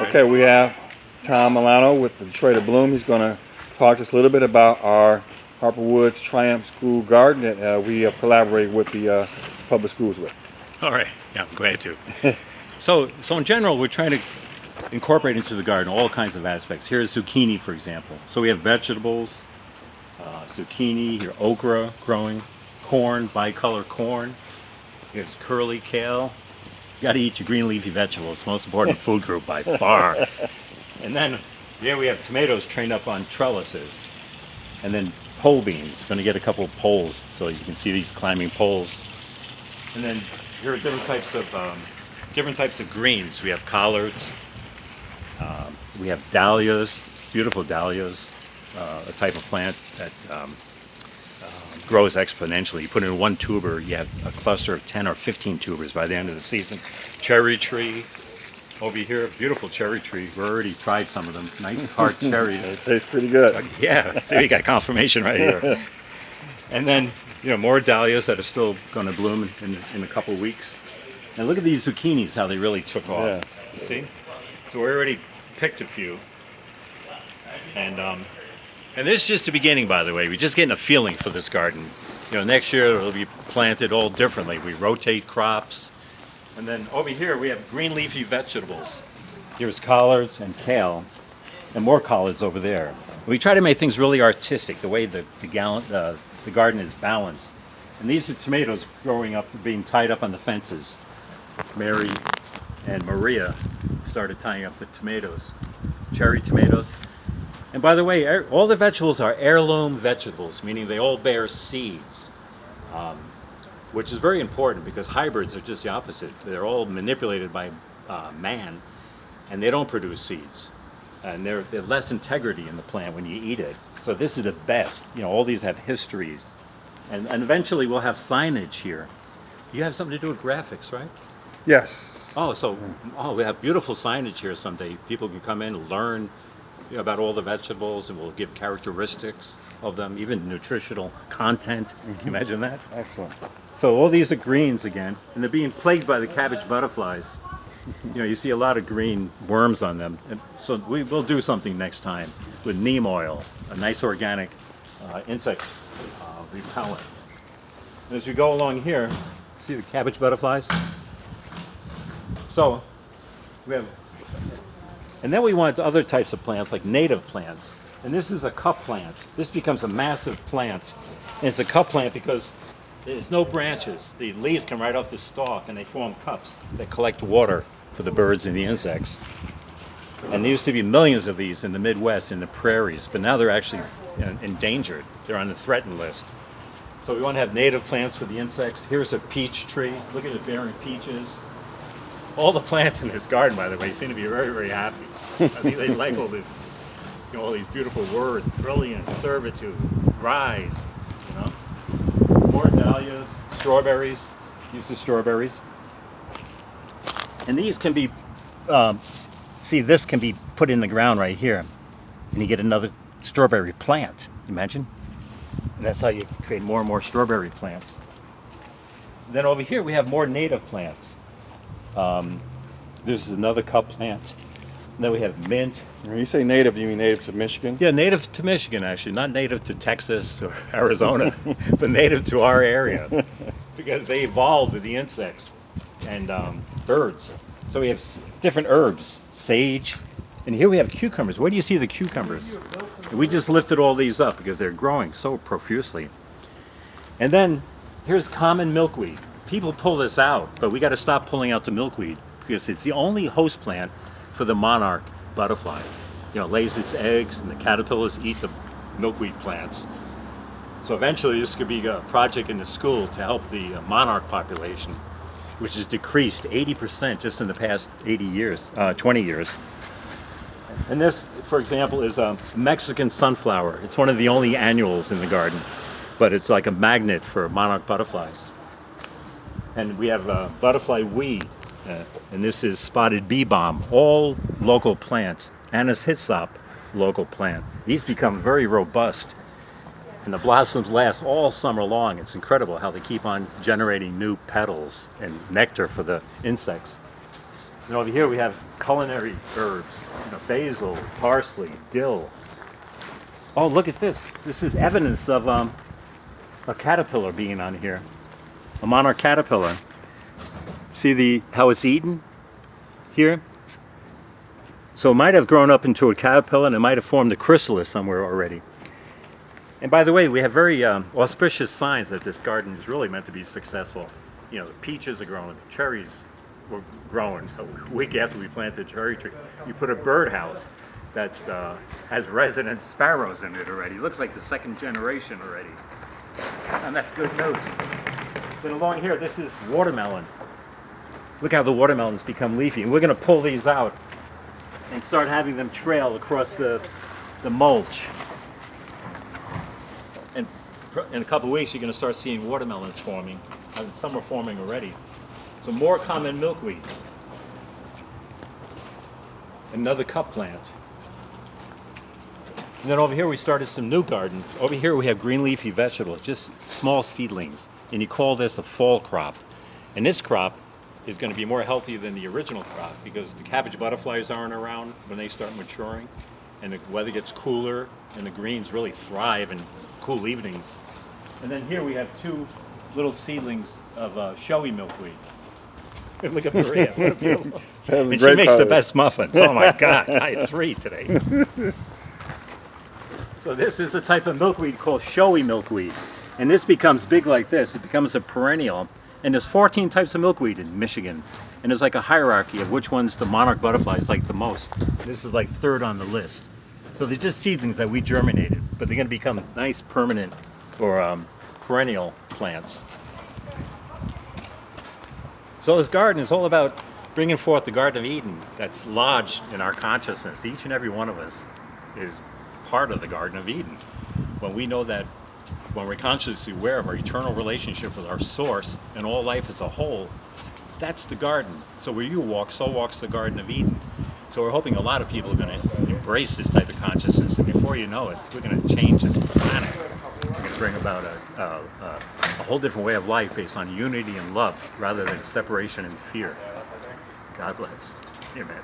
Okay, we have Tom Milano with the Detroit Abloom. He's going to talk to us a little bit about our Harper Woods Triumph School Garden that we have collaborated with the public schools with. All right, yeah, I'm glad to. So in general, we're trying to incorporate into the garden all kinds of aspects. Here's zucchini, for example. So we have vegetables, zucchini, here okra growing, corn, bicolor corn. Here's curly kale. You got to eat your green leafy vegetables, most important food group by far. And then here we have tomatoes trained up on trellises. And then pole beans, going to get a couple of poles so you can see these climbing poles. And then here are different types of greens. We have collards, we have dahlias, beautiful dahlias, a type of plant that grows exponentially. You put in one tuber, you have a cluster of 10 or 15 tubers by the end of the season. Cherry tree, over here, beautiful cherry tree. We already tried some of them, nice hard cherries. It tastes pretty good. Yeah, so you got confirmation right here. And then, more dahlias that are still going to bloom in a couple weeks. And look at these zucchinis, how they really took off. Yeah. You see? So we already picked a few. And this is just the beginning, by the way. We're just getting a feeling for this garden. Next year it'll be planted all differently. We rotate crops. And then over here we have green leafy vegetables. Here's collards and kale, and more collards over there. We try to make things really artistic, the way the garden is balanced. And these are tomatoes growing up, being tied up on the fences. Mary and Maria started tying up the tomatoes, cherry tomatoes. And by the way, all the vegetables are heirloom vegetables, meaning they all bear seeds, which is very important because hybrids are just the opposite. They're all manipulated by man, and they don't produce seeds. And they're less integrity in the plant when you eat it. So this is the best. All these have histories. And eventually we'll have signage here. You have something to do with graphics, right? Yes. We have beautiful signage here someday. People can come in and learn about all the vegetables, and we'll give characteristics of them, even nutritional content. Can you imagine that? Excellent. So all these are greens again, and they're being plagued by the cabbage butterflies. You see a lot of green worms on them. And so we will do something next time with neem oil, a nice organic insect repellent. And as we go along here, see the cabbage butterflies? So we have, and then we want other types of plants like native plants. And this is a cup plant. This becomes a massive plant. And it's a cup plant because there's no branches. The leaves come right off the stalk and they form cups that collect water for the birds and the insects. And there used to be millions of these in the Midwest, in the prairies, but now they're actually endangered. They're on the threatened list. So we want to have native plants for the insects. Here's a peach tree. Look at it bearing peaches. All the plants in this garden, by the way, seem to be very, very happy. I think they like all this, all these beautiful words: brilliant, servitude, rise. More dahlias, strawberries. These are strawberries, and these can be. This can be put in the ground right here, and you get another strawberry plant. Imagine, and that's how you create more and more strawberry plants. Then over here we have more native plants. This is another cup plant. And then we have mint. When you say native, you mean native to Michigan? Yeah, native to Michigan, actually. Not native to Texas or Arizona, but native to our area. Because they evolved with the insects and birds. So we have different herbs, sage. And here we have cucumbers. Where do you see the cucumbers? We just lifted all these up because they're growing so profusely. And then here's common milkweed. People pull this out, but we got to stop pulling out the milkweed because it's the only host plant for the monarch butterfly. It lays its eggs, and the caterpillars eat the milkweed plants. So eventually this could be a project in the school to help the monarch population, which has decreased 80% just in the past 20 years. And this, for example, is a Mexican sunflower. It's one of the only annuals in the garden, but it's like a magnet for monarch butterflies. And we have butterfly weed, and this is spotted bee balm, all local plants. Anise hyssop, local plant. These become very robust, and the blossoms last all summer long. It's incredible how they keep on generating new petals and nectar for the insects. And over here we have culinary herbs, basil, parsley, dill. Oh, look at this. This is evidence of a caterpillar being on here. A monarch caterpillar. See how it's eaten here? So it might have grown up into a caterpillar and it might have formed a chrysalis somewhere already. And by the way, we have very auspicious signs that this garden is really meant to be successful. The peaches are growing, the cherries were growing. A week after we planted the cherry tree, you put a birdhouse that has resident sparrows in it already. It looks like the second generation already. And that's good news. Then along here, this is watermelon. Look how the watermelons become leafy. And we're going to pull these out and start having them trail across the mulch. And in a couple of weeks, you're going to start seeing watermelons forming. And some are forming already. So more common milkweed. Another cup plant. And then over here we started some new gardens. Over here we have green leafy vegetables, just small seedlings. And you call this a fall crop. And this crop is going to be more healthy than the original crop because the cabbage butterflies aren't around when they start maturing. And the weather gets cooler and the greens really thrive in cool evenings. And then here we have two little seedlings of showy milkweed. Look at Maria, what a beautiful. And she makes the best muffins. Oh my God, I had 3 today. So this is a type of milkweed called showy milkweed. And this becomes big like this. It becomes a perennial. And there's 14 types of milkweed in Michigan. And there's like a hierarchy of which ones the monarch butterflies like the most. This is like 3rd on the list. So they're just seedlings that we germinated, but they're going to become nice permanent or perennial plants. So this garden is all about bringing forth the Garden of Eden that's lodged in our consciousness. Each and every one of us is part of the Garden of Eden. When we know that, when we're consciously aware of our eternal relationship with our source and all life as a whole, that's the garden. So where you walk, so walks the Garden of Eden. So we're hoping a lot of people are going to embrace this type of consciousness, and before you know it, we're going to change this planet. We're going to bring about a whole different way of life based on unity and love rather than separation and fear. God bless. Amen.